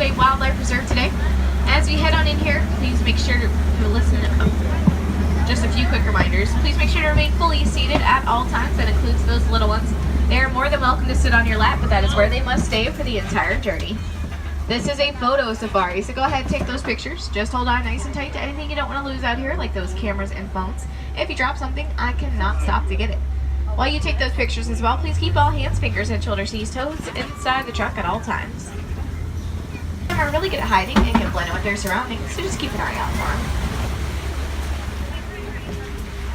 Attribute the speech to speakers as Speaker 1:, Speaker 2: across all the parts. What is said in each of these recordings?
Speaker 1: Bay Wildlife Reserve today. As we head on in here, please make sure to listen. Just a few quick reminders. Please make sure to remain fully seated at all times. That includes those little ones. They are more than welcome to sit on your lap, but that is where they must stay for the entire journey. This is a photo safari, so go ahead and take those pictures. Just hold on nice and tight to anything you don't want to lose out here, like those cameras and phones. If you drop something, I cannot stop to get it. While you take those pictures as well, please keep all hands, fingers, and shoulders, knees, toes inside the truck at all times. They are really good at hiding and can blend in with their surroundings, so just keep an eye out for them.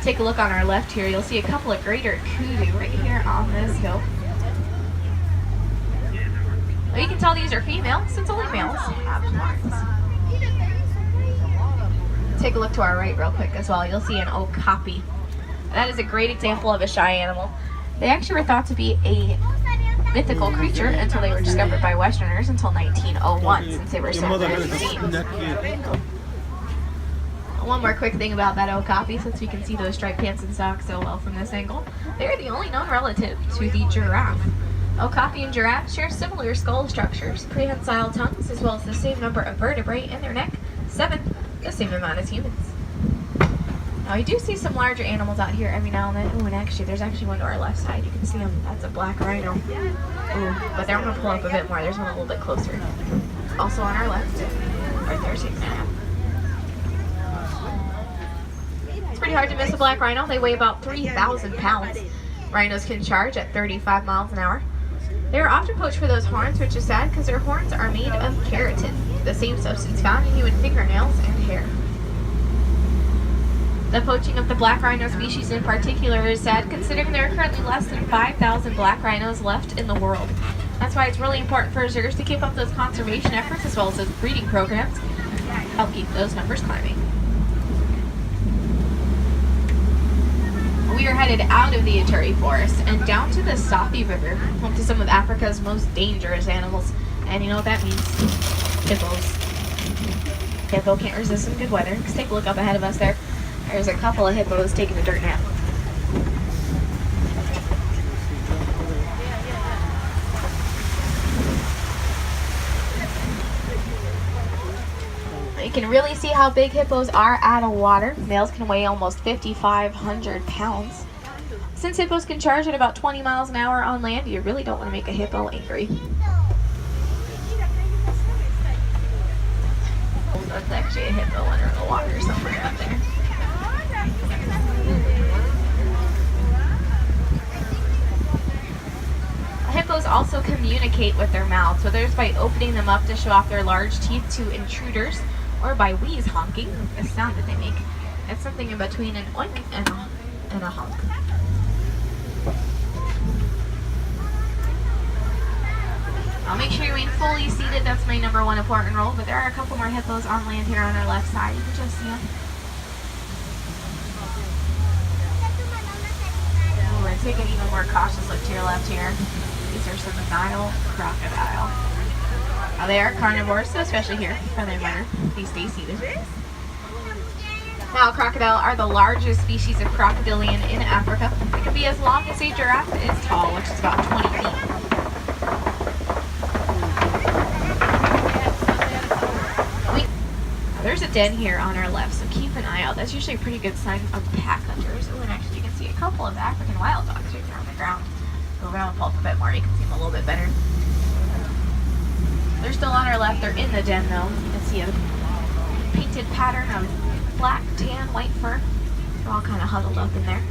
Speaker 1: Take a look on our left here. You'll see a couple of greater kudu right here on this hill. Well, you can tell these are female since only males have horns. Take a look to our right real quick as well. You'll see an okapi. That is a great example of a shy animal. They actually were thought to be a mythical creature until they were discovered by Westerners until 1901, since they were so rare to be seen. One more quick thing about that okapi, since we can see those striped pants and socks so well from this angle. They're the only known relative to the giraffe. Okapi and giraffe share similar skull structures, prehensile tongues, as well as the same number of vertebrae in their neck, 7, the same amount as humans. Now we do see some larger animals out here every now and then. Ooh, and actually there's actually one to our left side. You can see them. That's a black rhino. Ooh, but there I'm going to pull up a bit more. There's one a little bit closer. Also on our left. Right there, taking a nap. It's pretty hard to miss a black rhino. They weigh about 3,000 pounds. Rhinos can charge at 35 miles an hour. They are often poached for those horns, which is sad because their horns are made of keratin, the same substance found in human fingernails and hair. The poaching of the black rhino species in particular is sad, considering there are currently less than 5,000 black rhinos left in the world. That's why it's really important for reserves to keep up those conservation efforts as well as those breeding programs to help keep those numbers climbing. We are headed out of the Ituri Forest and down to the Safi River, home to some of Africa's most dangerous animals. And you know what that means? Hippos. Hippo can't resist some good weather. Just take a look up ahead of us there. There's a couple of hippos taking a dirt nap. You can really see how big hippos are out of water. Males can weigh almost 5,500 pounds. Since hippos can charge at about 20 miles an hour on land, you really don't want to make a hippo angry. That's actually a hippo under the water somewhere out there. Hippos also communicate with their mouths, whether it's by opening them up to show off their large teeth to intruders, or by wheeze honking, the sound that they make. It's something in between an oink and a honk. I'll make sure you remain fully seated. That's my number one important rule. But there are a couple more hippos on land here on our left side. You can just see them. We're going to take an even more cautious look to your left here. These are some Nile crocodile. Now they are carnivores, so especially here, friendly reminder, please stay seated. Nile crocodile are the largest species of crocodilian in Africa. They can be as long as a giraffe is tall, which is about 20 feet. There's a den here on our left, so keep an eye out. That's usually a pretty good sign of pack hunters. Oh, and actually you can see a couple of African wild dogs right there on the ground. Go around and pull up a bit more, you can see them a little bit better. They're still on our left. They're in the den though. You can see a painted pattern of black, tan, white fur. They're all kind of huddled up in there.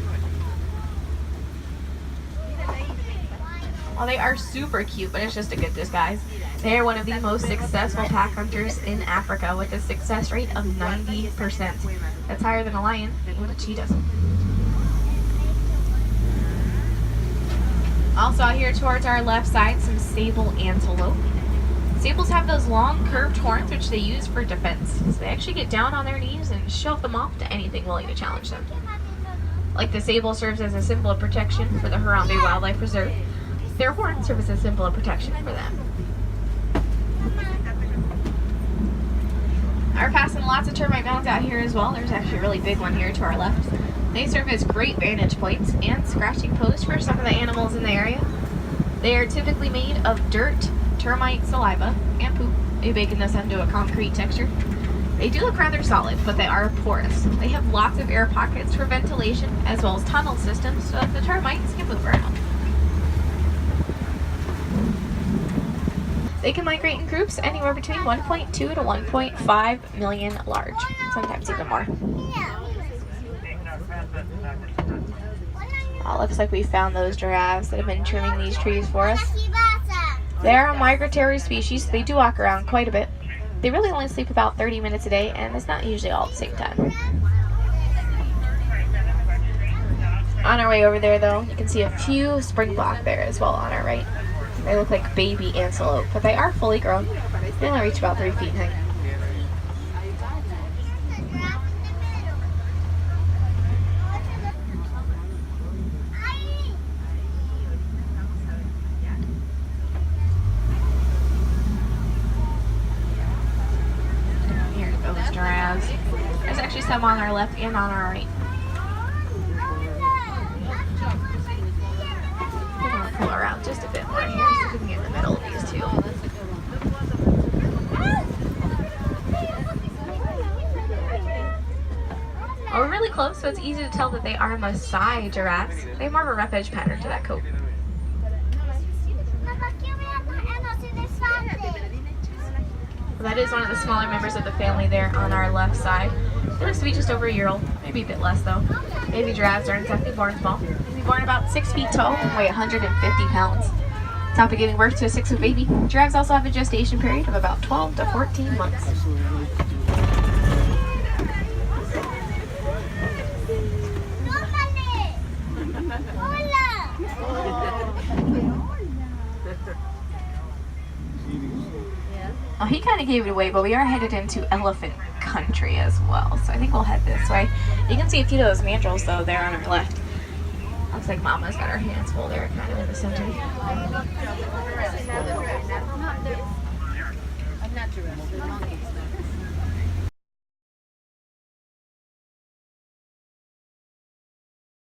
Speaker 1: Well, they are super cute, but it's just a good disguise. They are one of the most successful pack hunters in Africa with a success rate of 90%. That's higher than a lion, even the cheetahs. Also out here towards our left side, some sable antelope. Sables have those long curved horns which they use for defense. So they actually get down on their knees and shove them off to anything willing to challenge them. Like the sable serves as a symbol of protection for the Harambe Wildlife Reserve, their horns serve as a symbol of protection for them. We're passing lots of termite mounds out here as well. There's actually a really big one here to our left. They serve as great vantage points and scratching posts for some of the animals in the area. They are typically made of dirt, termite saliva, and poop. Maybe baking this into a concrete texture. They do look rather solid, but they are porous. They have lots of air pockets for ventilation, as well as tunnel systems, so that the termites can move around. They can migrate in groups anywhere between 1.2 to 1.5 million large, sometimes even more. Looks like we found those giraffes that have been trimming these trees for us. They are a migratory species, so they do walk around quite a bit. They really only sleep about 30 minutes a day, and it's not usually all at the same time. On our way over there, though, you can see a few springbok there as well on our right. They look like baby antelope, but they are fully grown. They only reach about 3 feet in height. Giraffes. There's actually some on our left and on our right. We're going to pull around just a bit more here so we can get in the middle of these two. Well, we're really close, so it's easy to tell that they are Maasai giraffes. They have more of a rough edge pattern to that coat. Well, that is one of the smaller members of the family there on our left side. It looks to be just over a year old, maybe a bit less though. Baby giraffes aren't exactly born small. They'll be born about 6 feet tall and weigh 150 pounds. On top of giving birth to a 6-foot baby, giraffes also have a gestation period of about 12 to 14 months. Oh, he kind of gave it away, but we are headed into elephant country as well, so I think we'll head this way. You can see a few of those mandrills, though, there on our left. Looks like Mama's got her hands full there, kind of in the center.